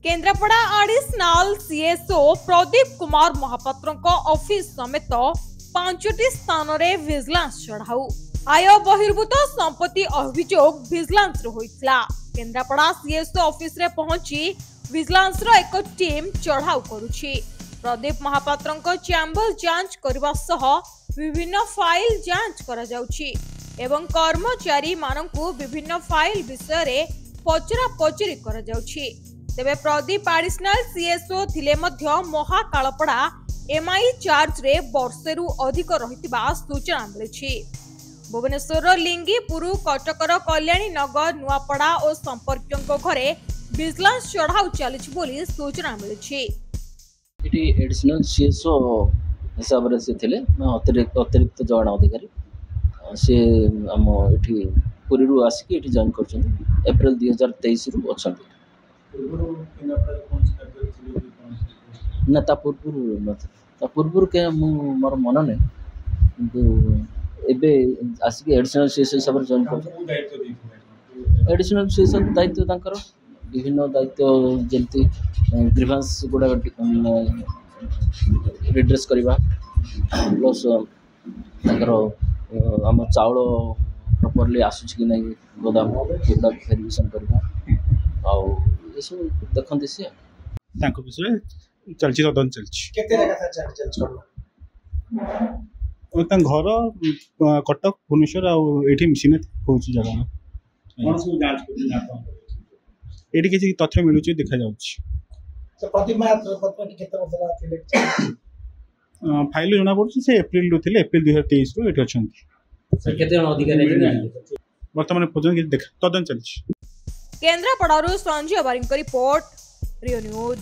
Kendrapara additional CSO Pradeep Kumar Mahapatra office समेत 5टी स्थान रे विजिलेंस चढ़ाऊ आय बहिर्भूत संपत्ति अभियोग विजिलेंस होइतला। केन्द्रापड़ा सीएसओ ऑफिस रे पहुंची विजिलेंस रो एक टीम चढ़ाऊ करुछि। प्रदीप महापात्र चैम्बर जांच करबा सह विभिन्न फाइल जांच करा जाउछि एवं कर्मचारी मानकु विभिन्न फाइल विषय रे पचरा पचरी करा जाउछि। तेबे प्रदीप एडिशनल सीएसओ थिले मध्य महाकालपड़ा एमआई चार्ज रे वर्षेरु अधिक रहितबा सूचना मिलिछि। भुवनेश्वर लिंगीपुर कटकर कल्याणी नगर नुआपड़ा और संपर्कियों घरे विजिलेंस चढ़ाऊ चलिछि बोली सूचना मिलिछि। इटी एडिशनल सीएसओ हिसाब से थिले अतिरिक्त जवान अधिकारी से आम इठी पुरी रु आसिक इठी जॉइन करछन अप्रैल 2023 रु अछन ना ता पूर्व के मोर मन नै किंतु एबे आसिक एडिशनल सीएसओ हिसाब जॉइन कर एडिशनल सीएसओ दायित्व तांकर विभिन्न दायित्व जेंति ग्रीवांस गुडा रिड्रेस करवा प्लस तांकर आम चाउल प्रॉपर्ली आसुच कि नहीं गोदाम गुडा वेरिफिकेशन करवा आउ ये सब देखंती से तांको विषय चलछि तदन चलछि केते लगा था चल ओ ता घर कटक भुवनेश्वर आ एठी मिसिने होछि जगह कोन सब जांच करना एठी किछि तथ्य मिलुछि देखा जाउछि। तो प्रतिमा पत्र केते बदला थिले फाइल जना पड़छि से अप्रैल रु थिले अप्रैल 2023 रु एठी अछंती सर केते जन अधिकारी वर्तमान पर्यंत कि देख तदन चलछि। केन्द्रापड़ारू संजय बारिंग रिपोर्ट रियो न्यूज।